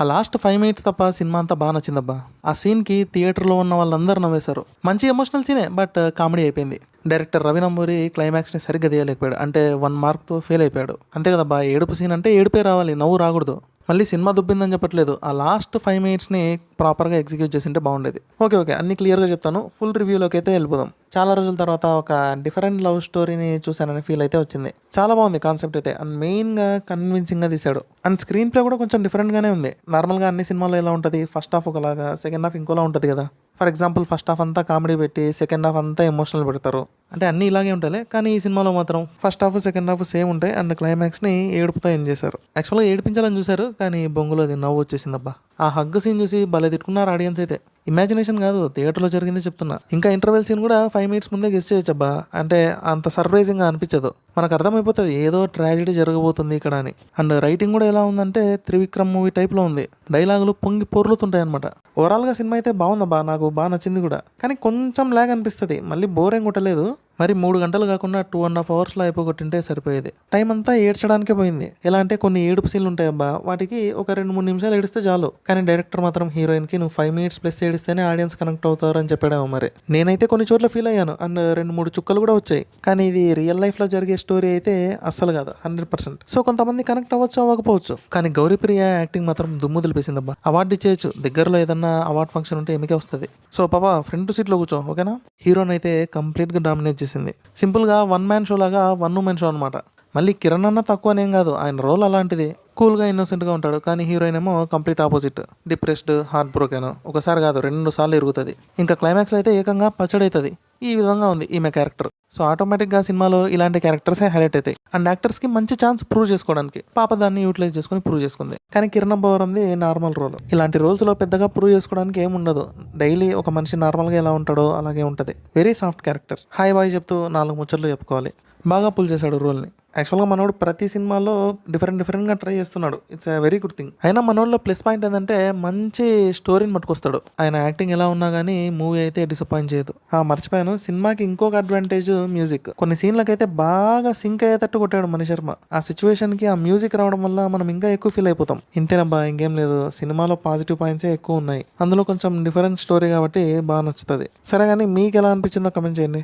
ఆ last 5 minutes తప్ప cinema అంతా బాగా నచ్చిందబ్బా. ఆ సీన్‌కి థియేటర్‌లో ఉన్న వాళ్ళందరూ నవ్వేశారు. మంచి ఎమోషనల్ సీనే బట్ కామెడీ అయిపోయింది. డైరెక్టర్ రవి నంబూరి క్లైమాక్స్‌ని సరిగ్గా తీయలేకపోయాడు. అంటే 1 మార్క్‌తో ఫెయిల్ అయిపోయాడు. అంతే కదబ్బా! ఏడుపు సీన్ అంటే ఏడుపే రావాలి, నవ్వు రాకూడదు. మళ్ళీ సినిమా దుబ్బిందని చెప్పట్లేదు. ఆ లాస్ట్ 5 మినిట్స్‌ని ప్రాపర్‌గా ఎగ్జిక్యూట్ చేసుంటే బాగుండేది. ఓకే. అన్నీ క్లియర్‌గా చెప్తాను. ఫుల్ రివ్యూలోకి అయితే వెళ్ళిపోదాం. చాలా రోజుల తర్వాత ఒక డిఫరెంట్ లవ్ స్టోరీని చూశాననే ఫీల్ అయితే వచ్చింది. చాలా బాగుంది కాన్సెప్ట్ అయితే. అండ్ మెయిన్‌గా కన్విన్సింగ్‌గా తీశాడు. అండ్ స్క్రీన్ ప్లే కూడా కొంచెం డిఫరెంట్‌గానే ఉంది. నార్మల్‌గా అన్ని సినిమాల్లో ఎలా ఉంటది, ఫస్ట్ హాఫ్ ఒకలాగా, సెకండ్ హాఫ్ ఇంకోలా ఉంటది కదా! ఫర్ ఎగ్జాంపుల్ ఫస్ట్ హాఫ్ అంతా కామెడీ పెట్టి, సెకండ్ హాఫ్ అంతా ఎమోషనల్ పెడతారు. అంటే అన్నీ ఇలాగే ఉంటాయిలే. కానీ ఈ సినిమాలో మాత్రం first half, second half same ఉంటాయి. అండ్ క్లైమాక్స్‌ని ఏడుపుతో ఎండ్ చేశారు. యాక్చువల్‌గా ఏడిపించాలని చూశారు. కానీ బొంగులో అది నవ్వు వచ్చేసిందబ్బా. ఆ హగ్ సీన్ చూసి భలే తిట్టుకున్నారు ఆడియన్స్ అయితే. ఇమాజినేషన్ కాదు, థియేటర్లో జరిగింది చెప్తున్నా. ఇంకా ఇంటర్వెల్ సీన్ కూడా 5 మినిట్స్ ముందే గెస్ చేయొచ్చబ్బా. అంటే అంత సర్ప్రైజింగ్గా అనిపించదు. మనకు అర్థమైపోతుంది ఏదో ట్రాజెడీ జరగబోతుంది ఇక్కడ అని. అండ్ రైటింగ్ కూడా ఎలా ఉందంటే త్రివిక్రమ్ మూవీ టైప్లో ఉంది. డైలాగులు పొంగి పొర్లుతుంటాయి అనమాట. ఓవరాల్గా సినిమా అయితే బాగుందబ్బా, నాకు బాగా నచ్చింది కూడా. కానీ కొంచెం లాగ్ అనిపిస్తుంది. మళ్ళీ బోర్ ఏం కొట్టలేదు. మరి 3 గంటలు కాకుండా 2.5 అవర్స్లో అయిపోగొట్టింటే సరిపోయేది. టైం అంతా ఏడ్చడానికే పోయింది. ఎలా అంటే కొన్ని ఏడుపు సీన్లు ఉంటాయబ్బా, వాటికి ఒక 2-3 నిమిషాలు ఏడిస్తే చాలు. కానీ డైరెక్టర్ మాత్రం హీరోయిన్కి నువ్వు 5 మినిట్స్ ప్లస్ ఏడిస్తేనే ఆడియన్స్ కనెక్ట్ అవుతారు అని చెప్పాడేమో మరి. నేనైతే కొన్ని చోట్ల ఫీల్ అయ్యాను. అండ్ 2-3 చుక్కలు కూడా వచ్చాయి. కానీ ఇది రియల్ లైఫ్లో జరిగే స్టోరీ అయితే అస్సలు కాదు, 100%. సో కొంతమంది కనెక్ట్ అవ్వచ్చు, అవ్వకపోవచ్చు. కానీ గౌరీప్రియ యాక్టింగ్ మాత్రం దుమ్ము దులిపేసిందబ్బా. అవార్డు ఇచ్చేయచ్చు, దగ్గరలో ఏదన్నా అవార్డ్ ఫంక్షన్ ఉంటే ఎమికే వస్తుంది. సో పాపా ఫ్రంట్ సీట్లో కూర్చో, ఓకేనా? హీరోని అయితే కంప్లీట్గా డామినేట్ చేసింది. సింపుల్గా 1 మ్యాన్ షో లాగా 1 ఉమెన్ షో అనమాట. మళ్ళీ కిరణ్ అన్న తక్కువ అనేం కాదు, ఆయన రోల్ అలాంటిది. కూల్గా ఇన్నోసెంట్గా ఉంటాడు. కానీ హీరోయిన్ ఏమో complete opposite. Depressed, heart broken. ఒకసారి కాదు 2 సార్లు ఇరుగుతుంది. ఇంకా క్లైమాక్స్లో అయితే ఏకంగా పచ్చడవుతుంది. ఈ విధంగా ఉంది ఈమె క్యారెక్టర్. సో ఆటోమేటిక్గా సినిమాలో ఇలాంటి క్యారెక్టర్సే హైలైట్ అవుతాయి. అండ్ యాక్టర్స్కి మంచి ఛాన్స్ ప్రూవ్ చేసుకోవడానికి పాప దాన్ని యూటిలైజ్ చేసుకుని ప్రూవ్ చేసుకుంది. కానీ కిరణ్ అబ్బవరంది నార్మల్ రోల్. ఇలాంటి రోల్స్లో పెద్దగా ప్రూవ్ చేసుకోవడానికి ఏముండదు. డైలీ ఒక మనిషి నార్మల్గా ఎలా ఉంటాడో అలాగే ఉంటుంది. Very soft character. Hi bye చెప్తూ 4 ముచ్చట్లు చెప్పుకోవాలి. బాగా పుల్ చేశాడు రోల్ని. యాక్చువల్గా మనోడు ప్రతి సినిమాలో డిఫరెంట్గా ట్రై చేస్తున్నాడు. It's a very good thing. అయినా మనోడిలో ప్లస్ పాయింట్ ఏంటంటే మంచి స్టోరీని పట్టుకొస్తాడు. ఆయన యాక్టింగ్ ఎలా ఉన్నా కానీ మూవీ అయితే డిసప్పాయింట్ చేయదు. మర్చిపోయాను, సినిమాకి ఇంకొక అడ్వాంటేజ్ మ్యూజిక్. కొన్ని సీన్లకైతే బాగా సింక్ అయ్యేటట్టు కొట్టాడు మణి శర్మ. ఆ సిచ్యువేషన్కి ఆ మ్యూజిక్ రావడం వల్ల మనం ఇంకా ఎక్కువ ఫీల్ అయిపోతాం. ఇంతేనబ్బా, ఇంకేం లేదు. సినిమాలో పాజిటివ్ పాయింట్సే ఎక్కువ ఉన్నాయి. అందులో కొంచెం డిఫరెంట్ స్టోరీ కాబట్టి బాగా నచ్చుతుంది. సరే కానీ మీకు ఎలా అనిపించిందో కమెంట్ చేయండి.